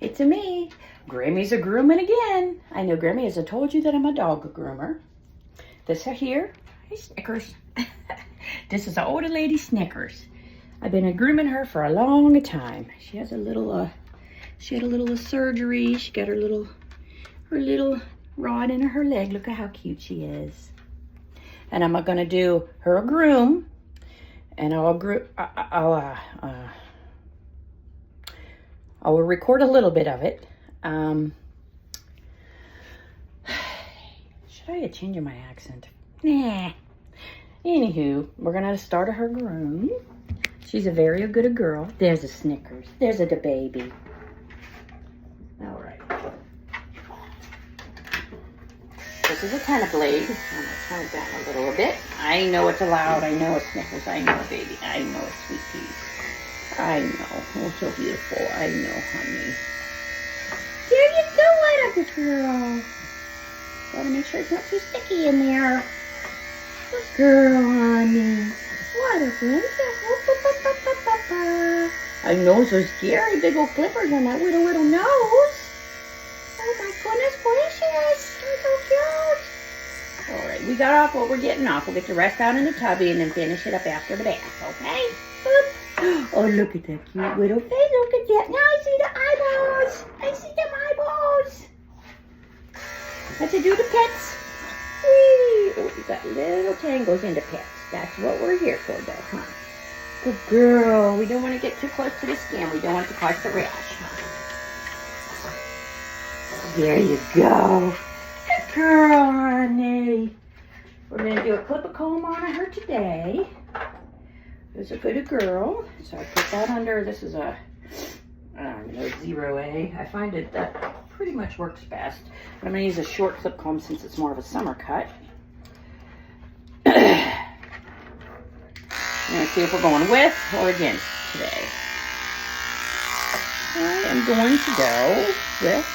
It's a me. Grammy's a grooming again. I know, Grammy, as I told you that I'm a dog groomer. This right here is Snickers. This is an older lady Snickers. I've been grooming her for a long time. She has a little, she had a little surgery. She got her little rod in her leg. Look at how cute she is. And I'm gonna do her a groom, and I will record a little bit of it. Should I change my accent? Nah. Anywho, we're gonna start her groom. She's a very good girl. There's a Snickers. There's a baby. All right. This is a tennis blade. I'm gonna turn it down a little bit. I know it's allowed. I know it's Snickers. I know, baby. I know it's sweet pea. I know. Oh, so beautiful. I know, honey. There you go, little girl. Gotta make sure it's not too sticky in there. Good girl, honey. What a princess. I know, so scary. Big old clippers on that little nose. Oh my goodness gracious. You're so cute. All right, we got off what we're getting off. We'll get the rest out in the tubby and then finish it up after the bath, okay? Boop. Oh, look at that cute little face. Look at that. Now I see the eyeballs. I see them eyeballs. Have to do the pets. Whee! Oh, we got little tangles into pets. That's what we're here for, though, huh? Good girl. We don't want to get too close to the skin. We don't want to cause the rash. There you go. Good girl, honey. We're going to do a clip of comb on her today. There's a good girl. So I put that under. This is a, I don't know, 0A. I find it that pretty much works best. But I'm going to use a short clip comb since it's more of a summer cut. I'm going to see if we're going with or against today. I am going to go with this.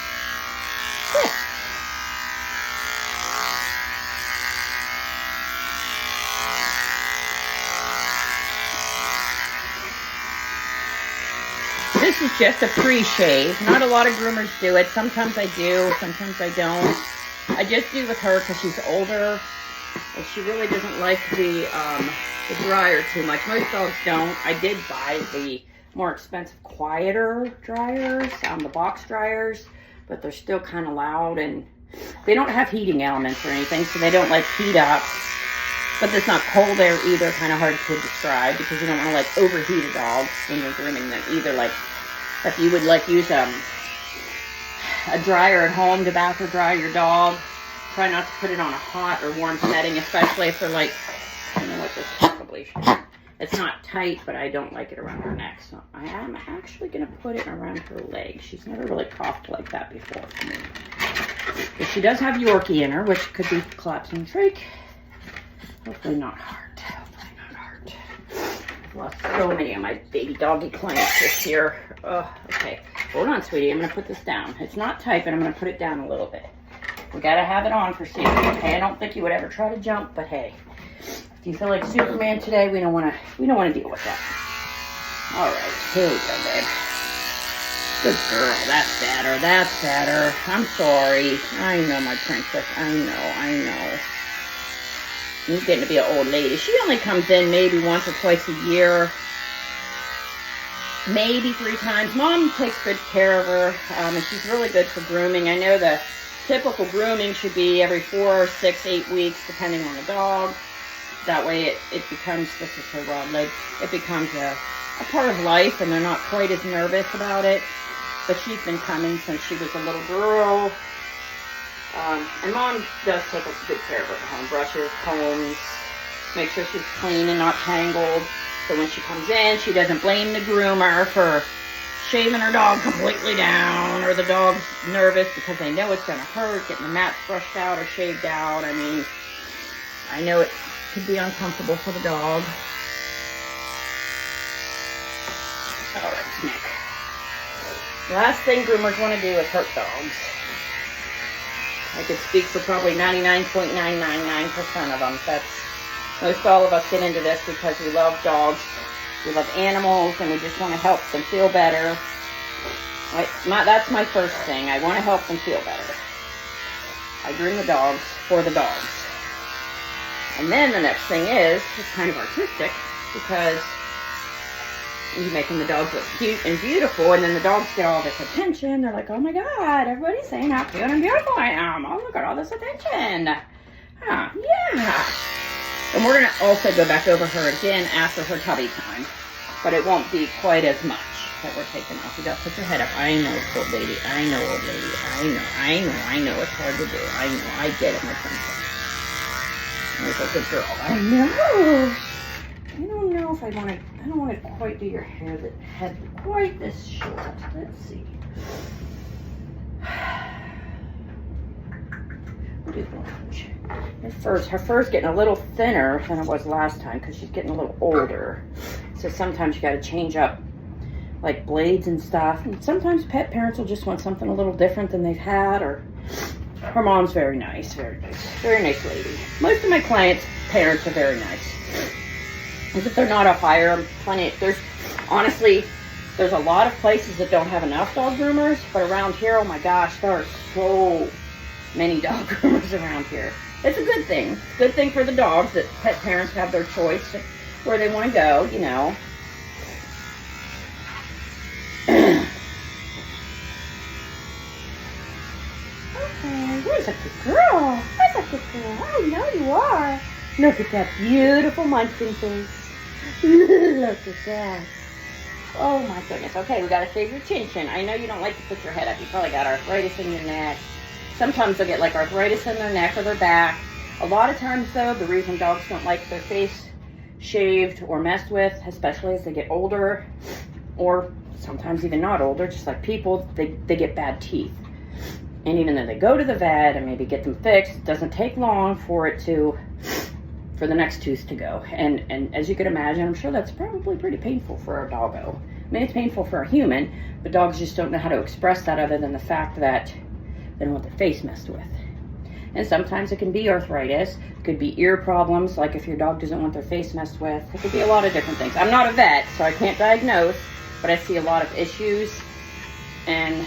This is just a pre-shave. Not a lot of groomers do it. Sometimes I do, sometimes I don't. I just do with her because she's older and she really doesn't like the dryer too much. Most dogs don't. I did buy the more expensive, quieter dryers, the box dryers, but they're still kind of loud and they don't have heating elements or anything, so they don't like heat up. But it's not cold air either, kind of hard to describe because you don't want to like overheat a dog when you're grooming them either. Like if you would like use a dryer at home to bath or dry your dog, try not to put it on a hot or warm setting, especially if they're like, I don't know what this probably should. It's not tight, but I don't like it around her neck, so I am actually going to put it around her leg. She's never really coughed like that before for me. But she does have Yorkie in her, which could be collapsing trach. Hopefully not heart. Hopefully not heart. I've lost so many of my baby doggy clients this year. Oh, okay. Hold on, sweetie. I'm going to put this down. It's not tight, but I'm going to put it down a little bit. We got to have it on for safety, okay? I don't think you would ever try to jump, but hey. If you feel like Superman today, we don't want to deal with that. All right, here we go, babe. Good girl. That's better. That's better. I'm sorry. I know, my princess. I know. You're getting to be an old lady. She only comes in maybe once or twice a year, maybe 3 times. Mom takes good care of her, and she's really good for grooming. I know the typical grooming should be every 4, 6, 8 weeks, depending on the dog. That way it becomes, this is her rod leg, it becomes a part of life and they're not quite as nervous about it. But she's been coming since she was a little girl. And Mom does take good care of her at home. Brushes, combs, make sure she's clean and not tangled. So when she comes in, she doesn't blame the groomer for shaving her dog completely down, or the dog's nervous because they know it's going to hurt, getting the mats brushed out or shaved out. I mean, I know it could be uncomfortable for the dog. All right, Nick. Last thing groomers want to do is hurt dogs. I could speak for probably 99.999% of them. Most all of us get into this because we love dogs, we love animals, and we just want to help them feel better. That's my first thing. I want to help them feel better. I groom the dogs for the dogs. And then the next thing is, it's kind of artistic, because you're making the dogs look cute and beautiful, and then the dogs get all this attention. They're like, oh my God, everybody's saying how cute and beautiful I am. Oh, look at all this attention. Huh, yeah. And we're going to also go back over her again after her tubby time, but it won't be quite as much that we're taking off. You got to put your head up. I know, old lady. I know, old lady. I know. It's hard to do. I know. I get it, my princess. You're a good girl. I know. I don't know if I don't want to quite do your head quite this short. Let's see. We'll do orange. Her fur's getting a little thinner than it was last time because she's getting a little older. So sometimes you got to change up like blades and stuff. And sometimes pet parents will just want something a little different than they've had. Or her mom's very nice, very nice lady. Most of my clients' parents are very nice. As if they're not up higher, honestly, there's a lot of places that don't have enough dog groomers, but around here, oh my gosh, there are so many dog groomers around here. It's a good thing. It's a good thing for the dogs that pet parents have their choice where they want to go, you know. Okay, where's a good girl? Where's a good girl? I know you are. Look at that beautiful munchkin face. Look at that. Oh my goodness. Okay, we gotta shave your chin. I know you don't like to put your head up. You probably got arthritis in your neck. Sometimes they'll get like arthritis in their neck or their back. A lot of times though, the reason dogs don't like their face shaved or messed with, especially as they get older, or sometimes even not older, just like people, they get bad teeth. And even though they go to the vet and maybe get them fixed, it doesn't take long for the next tooth to go. And as you could imagine, I'm sure that's probably pretty painful for a doggo. I mean, it's painful for a human, but dogs just don't know how to express that other than the fact that they don't want their face messed with. And sometimes it can be arthritis. It could be ear problems, like if your dog doesn't want their face messed with. It could be a lot of different things. I'm not a vet, so I can't diagnose, but I see a lot of issues. And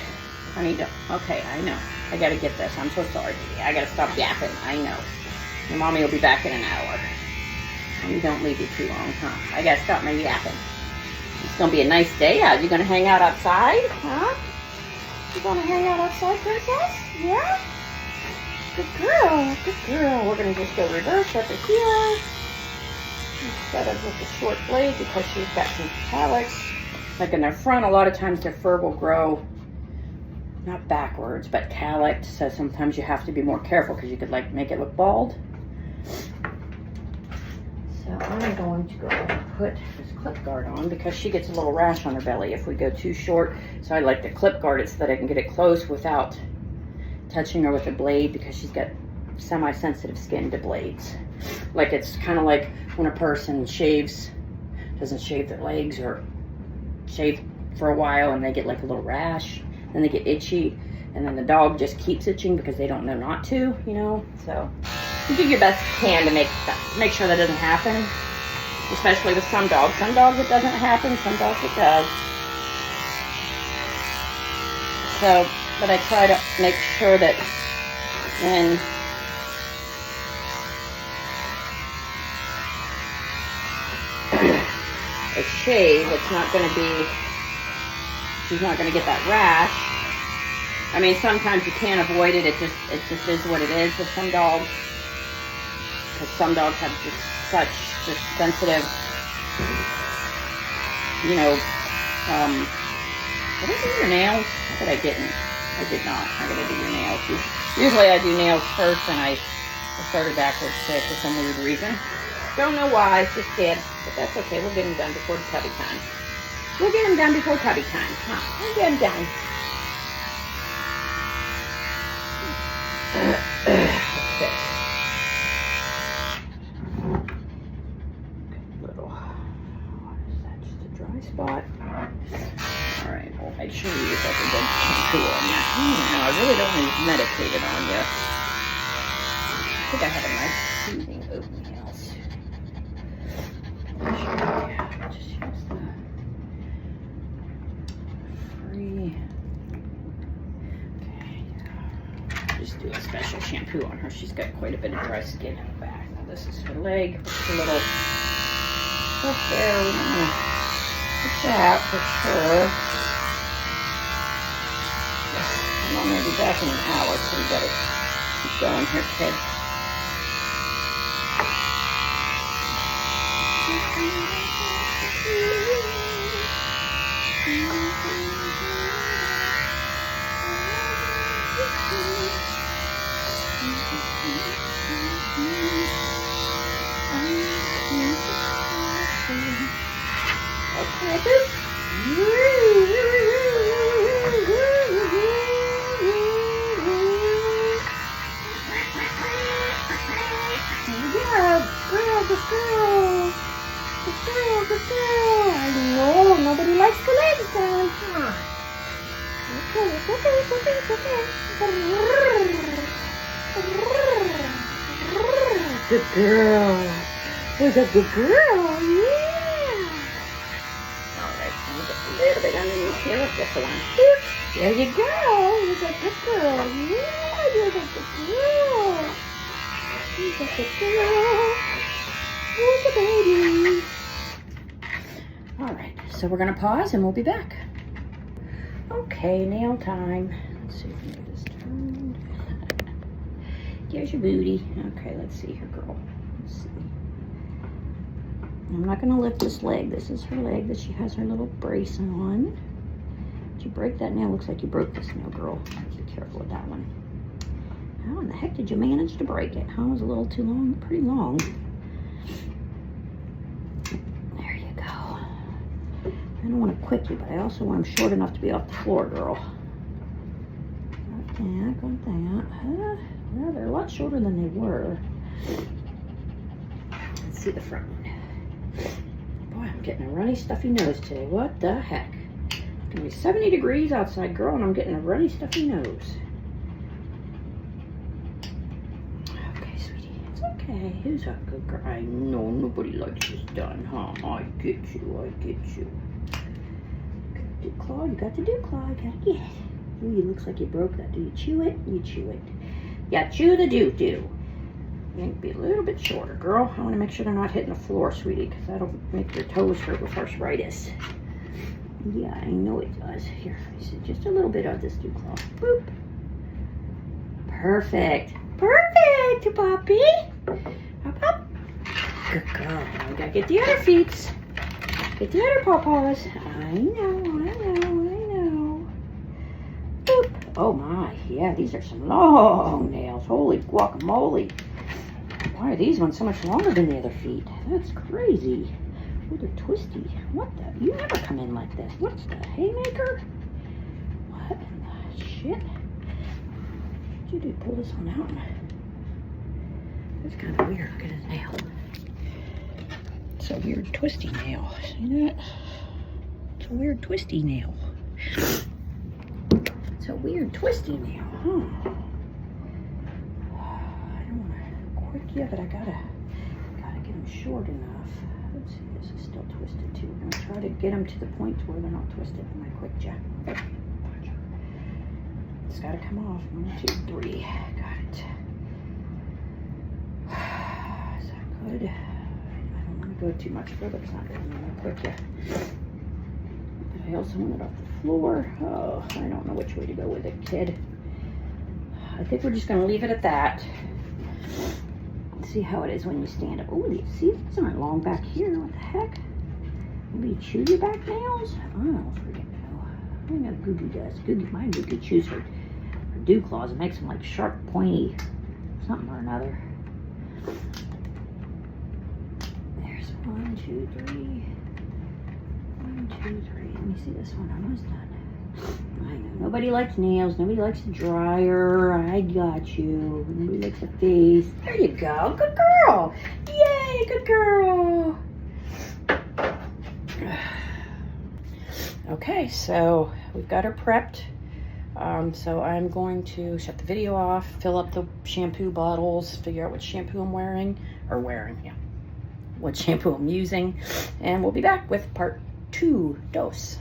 I need to, okay, I know. I gotta get this. I'm so sorry, baby. I gotta stop yapping. I know. Your mommy will be back in an hour. And you don't leave you too long, huh? I gotta stop my yapping. It's gonna be a nice day out. You gonna hang out outside, huh? You gonna hang out outside, princess? Yeah? Good girl, good girl. We're gonna just go reverse over here. Instead of with the short blade because she's got some calyx. Like in their front, a lot of times their fur will grow not backwards, but calyx. So sometimes you have to be more careful because you could like make it look bald. So I'm going to go and put this clip guard on because she gets a little rash on her belly if we go too short. So I like to clip guard it so that I can get it close without touching her with a blade because she's got semi-sensitive skin to blades. Like it's kind of like when a person doesn't shave their legs or shave for a while and they get like a little rash, then they get itchy, and then the dog just keeps itching because they don't know not to, you know. So you do your best you can to make sure that doesn't happen, especially with some dogs. Some dogs it doesn't happen, some dogs it does. So, but I try to make sure that when it's shaved, it's not going to be, she's not going to get that rash. I mean, sometimes you can't avoid it. It just is what it is with some dogs. Because some dogs have just such sensitive, you know, did I do your nails? But I didn't. I did not. I gotta do your nails. Usually I do nails first, and I started backwards today for some weird reason. Don't know why, just did. But that's okay. We'll get them done before tubby time. We'll get them done before tubby time. Huh? We'll get them done. Little, what is that? Just a dry spot. All right, we'll make sure you use like a good shampoo on you. I really don't need to meditate it on you. I think I have a nice soothing oatmeal. Yeah, just use the free just do a special shampoo on her. She's got quite a bit of dry skin in the back. Now this is her leg. It's a little up there. We don't want to put that for sure. I'm going to be back in an hour, so we better keep going here, kid. Good girl. I know nobody likes the legs down. Okay, it's okay, it's okay, it's okay. Good girl. Who's a good girl? Yeah. Alright, I'm going to get a little bit underneath here with this one. There you go. Who's a good girl? Yeah, you're a good girl. Who's a good girl? Who's a baby? Alright, so we're going to pause and we'll be back. Okay, nail time. Let's see if we can get this turned. There's your booty. Okay, let's see here, girl. Let's see. I'm not going to lift this leg. This is her leg that she has her little brace on. Did you break that nail? Looks like you broke this nail, girl. Be careful with that one. How in the heck did you manage to break it? Huh? It was a little too long. Pretty long. There you go. I don't want to quit you, but I also want them short enough to be off the floor, girl. Got that, got that. Well, they're a lot shorter than they were. Let's see the front one. Boy, I'm getting a runny, stuffy nose today. What the heck? It's gonna be 70 degrees outside, girl, and I'm getting a runny, stuffy nose. Okay, sweetie, it's okay. Who's a good girl? I know nobody likes this done, huh? I get you, I get you. Do claw, you got to do claw, you gotta get it. Ooh, it looks like you broke that. Do you chew it? You chew it. Yeah, chew the doo-doo. You need to be a little bit shorter, girl. I want to make sure they're not hitting the floor, sweetie, because that'll make your toes hurt with arthritis. Yeah, I know it does. Here, just a little bit of this dew claw. Boop. Perfect. Perfect, Poppy. Up, up. Good girl. Now we gotta get the other feet. Get the other paw-paws. I know. Boop. Oh my, yeah, these are some long nails. Holy guacamole. Why are these ones so much longer than the other feet? That's crazy. Oh, they're twisty. What the? You never come in like this. What's the haymaker? What in the shit? What did you do? Pull this one out? That's kind of weird. Look at his nail. It's a weird twisty nail. See that? It's a weird twisty nail. It's a weird twisty nail, huh? I don't want to quit you, but I gotta get them short enough. Let's see, this is still twisted too. I'm gonna try to get them to the point where they're not twisted when I quit you. It's gotta come off. 1, 2, 3. Got it. Is that good? I don't want to go too much further. It's not good. I'm gonna quit you. I also want it off the floor. Oh, I don't know which way to go with it, kid. I think we're just going to leave it at that. Let's see how it is when you stand up. Oh, see, these aren't long back here. What the heck? Maybe you chew your back nails? I don't freaking know. I know Goo does. My Goo chews her dew claws. It makes them like sharp, pointy something or another. There's 1, 2, 3. 1, 2, 3. Let me see this one. Almost done. I know. Nobody likes nails. Nobody likes the dryer. I got you. Nobody likes the face. There you go. Good girl. Yay, good girl. Okay, so we've got her prepped. So I'm going to shut the video off, fill up the shampoo bottles, figure out what shampoo I'm wearing. What shampoo I'm using. And we'll be back with part 2 dose.